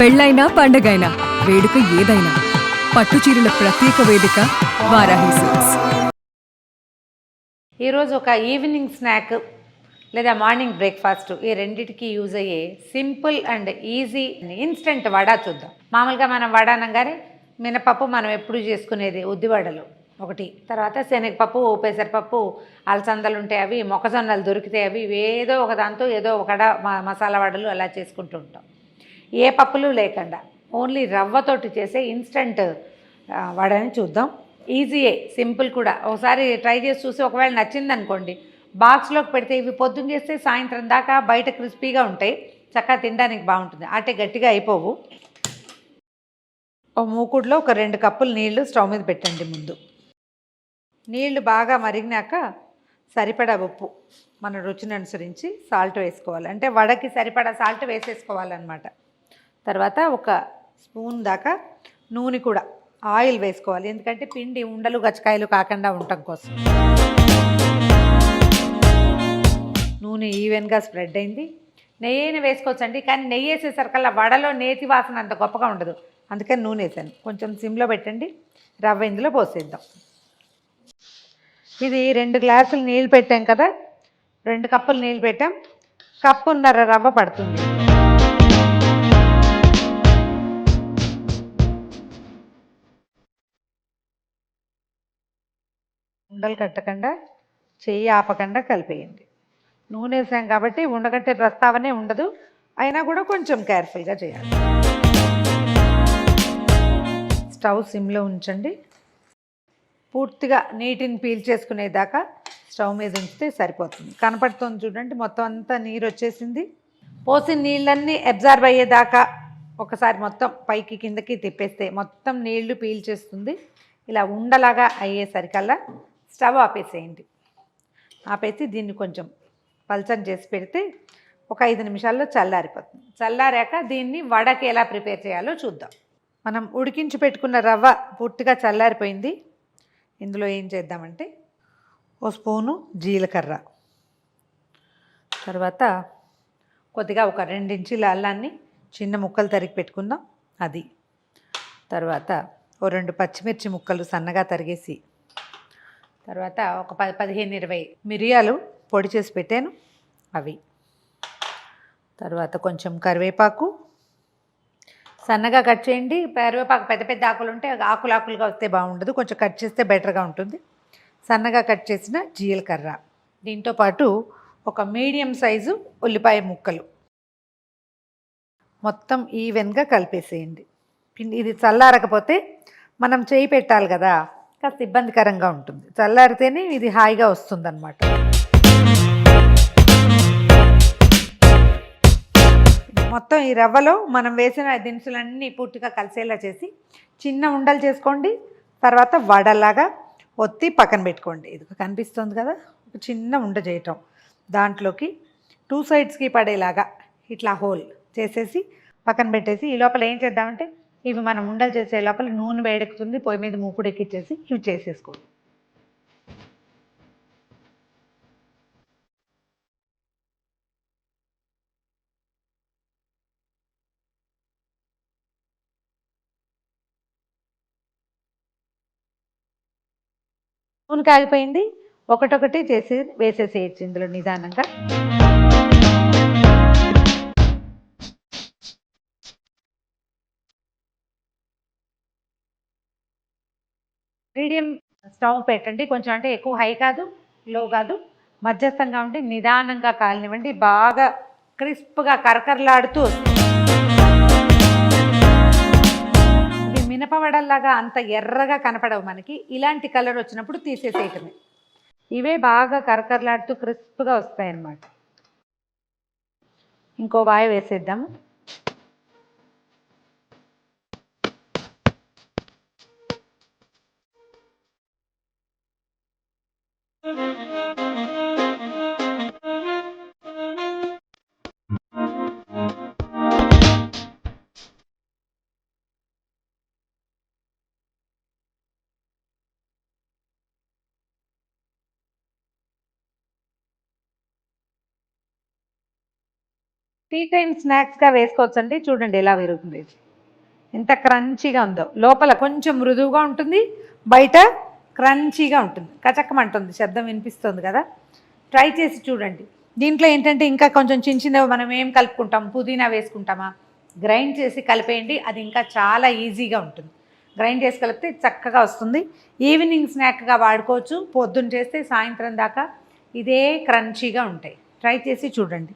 పెళ్ళైనా పండగైనా వేడుక ఏదైనా పట్టుచీరల ప్రత్యేక వేదిక వారాహి సిల్క్స్. ఈరోజు ఒక ఈవినింగ్ స్నాక్ లేదా మార్నింగ్ బ్రేక్ఫాస్ట్ ఈ రెండిటికి యూజ్ అయ్యే simple and easy instant vada చూద్దాం. మామూలుగా మనం వడ అనగానే మినపప్పు మనం ఎప్పుడు చేసుకునేది ఉద్దివడలు ఒకటి, తర్వాత శనగపప్పు, పెసరపప్పు, అలసందలు ఉంటాయి, అవి మొక్కజొన్నలు దొరికితే అవి ఏదో ఒక దాంతో ఏదో ఒకడ మసాలా వడలు అలా చేసుకుంటూ ఉంటాం. ఏ పప్పులు లేకుండా ఓన్లీ రవ్వతోటి చేసే ఇన్స్టెంట్ వడని చూద్దాం. ఈజీయే, సింపుల్ కూడా. ఒకసారి ట్రై చేసి చూసి ఒకవేళ నచ్చింది అనుకోండి, బాక్స్లోకి పెడితే ఇవి పొద్దున్న చేస్తే సాయంత్రం దాకా బయట క్రిస్పీగా ఉంటాయి, చక్కగా తినడానికి బాగుంటుంది, అంటే గట్టిగా అయిపోవు. ఒక మూకుడులో ఒక 2 కప్పులు నీళ్లు స్టవ్ మీద పెట్టండి. ముందు నీళ్లు బాగా మరిగినాక సరిపడా ఉప్పు మన రుచిని అనుసరించి సాల్ట్ వేసుకోవాలి, అంటే వడకి సరిపడా సాల్ట్ వేసేసుకోవాలన్నమాట. తర్వాత ఒక స్పూన్ దాకా నూనె కూడా ఆయిల్ వేసుకోవాలి, ఎందుకంటే పిండి ఉండలు గచ్చకాయలు కాకుండా ఉండటం కోసం. నూనె ఈవెన్గా స్ప్రెడ్ అయింది. నెయ్యి అయినా వేసుకోవచ్చండి, కానీ నెయ్యి వేసేసరికల్లా వడలో నేతి వాసన అంత గొప్పగా ఉండదు, అందుకని నూనె వేసాను. కొంచెం సిమ్లో పెట్టండి, రవ్వ ఇందులో పోసేద్దాం. ఇది 2 గ్లాసులు నీళ్ళు పెట్టాం కదా, 2 కప్పులు నీళ్ళు పెట్టాం, కప్పున్నర రవ్వ పడుతుంది. ఉండలు కట్టకుండా, చెయ్యి ఆపకుండా కలిపేయండి. నూనె వేసాం కాబట్టి ఉండగట్టే ప్రస్తావనే ఉండదు, అయినా కూడా కొంచెం కేర్ఫుల్గా చేయాలి. స్టవ్ సిమ్లో ఉంచండి. పూర్తిగా నీటిని పీల్చేసుకునేదాకా స్టవ్ మీద ఉంచితే సరిపోతుంది. కనపడుతుంది చూడండి, మొత్తం అంతా నీరు వచ్చేసింది. పోసిన నీళ్ళన్నీ అబ్జార్బ్ అయ్యేదాకా ఒకసారి మొత్తం పైకి కిందకి తిప్పేస్తే మొత్తం నీళ్లు పీల్చేస్తుంది. ఇలా ఉండలాగా అయ్యేసరికల్లా స్టవ్ ఆపేసేయండి. ఆపేసి దీన్ని కొంచెం పల్చని చేసి పెడితే ఒక 5 నిమిషాల్లో చల్లారిపోతుంది. చల్లారాక దీన్ని వడకి ఎలా ప్రిపేర్ చేయాలో చూద్దాం. మనం ఉడికించి పెట్టుకున్న రవ్వ పూర్తిగా చల్లారిపోయింది. ఇందులో ఏం చేద్దామంటే, ఓ స్పూను జీలకర్ర, తర్వాత కొద్దిగా ఒక 2 ఇంచీల అల్లాన్ని చిన్న ముక్కలు తరిగి పెట్టుకుందాం అది, తర్వాత ఓ 2 పచ్చిమిర్చి ముక్కలు సన్నగా తరిగేసి, తర్వాత ఒక 15-20 మిరియాలు పొడి చేసి పెట్టాను అవి, తర్వాత కొంచెం కరివేపాకు సన్నగా కట్ చేయండి. కరివేపాకు పెద్ద పెద్ద ఆకులు ఉంటే ఆకులుగా వస్తే బాగుండదు, కొంచెం కట్ చేస్తే బెటర్గా ఉంటుంది. సన్నగా కట్ చేసిన జీలకర్ర, దీంతో పాటు ఒక మీడియం సైజు ఉల్లిపాయ ముక్కలు మొత్తం ఈవెన్గా కలిపేసేయండి. ఇది చల్లారకపోతే మనం చేయి పెట్టాలి కదా, కాస్త ఇబ్బందికరంగా ఉంటుంది. చల్లారితేనే ఇది హాయిగా వస్తుందన్నమాట. మొత్తం ఈ రవ్వలో మనం వేసిన దినుసులన్నీ పూర్తిగా కలిసేలా చేసి చిన్న ఉండలు చేసుకోండి. తర్వాత వడలాగా ఒత్తి పక్కన పెట్టుకోండి. ఇది కనిపిస్తుంది కదా, ఒక చిన్న ఉండ చేయటం, దాంట్లోకి 2 సైడ్స్కి పడేలాగా ఇట్లా హోల్ చేసేసి పక్కన పెట్టేసి, ఈ లోపల ఏం చేద్దామంటే ఇవి మనం ఉండలు చేసే లోపల నూనె వేడెక్కుతుంది, పొయ్యి మీద మూకుడు ఎక్కిచ్చేసి ఇవి చేసేసుకోండి. నూనె కాగిపోయింది, ఒకటొకటి చేసి వేసేసేయచ్చు ఇందులో నిదానంగా. మీడియం స్టవ్ పెట్టండి, కొంచెం అంటే ఎక్కువ హై కాదు లో కాదు, మధ్యస్థంగా ఉండి నిదానంగా కాలనివ్వండి. బాగా క్రిస్ప్గా కరకరలాడుతూ ఇవి మినపవడల్లాగా అంత ఎర్రగా కనపడవు మనకి, ఇలాంటి కలర్ వచ్చినప్పుడు తీసేసేయటమే. ఇవే బాగా కరకరలాడుతూ క్రిస్ప్గా వస్తాయి అన్నమాట. ఇంకో వాయ వేసేద్దాము. టీ టైం స్నాక్స్గా వేసుకోవచ్చండి. చూడండి ఎలా విరుగుతుంది ఇది, ఎంత క్రంచీగా ఉందో. లోపల కొంచెం మృదువుగా ఉంటుంది, బయట క్రంచీగా ఉంటుంది. కచక్కమంటుంది, శబ్దం వినిపిస్తుంది కదా. ట్రై చేసి చూడండి. దీంట్లో ఏంటంటే ఇంకా కొంచెం చిన్న చిన్నవి మనం ఏం కలుపుకుంటాం, పుదీనా వేసుకుంటామా, గ్రైండ్ చేసి కలిపేయండి. అది ఇంకా చాలా ఈజీగా ఉంటుంది. గ్రైండ్ చేసి కలిపితే చక్కగా వస్తుంది. ఈవినింగ్ స్నాక్గా వాడుకోవచ్చు. పొద్దున్న చేస్తే సాయంత్రం దాకా ఇదే క్రంచీగా ఉంటాయి. ట్రై చేసి చూడండి.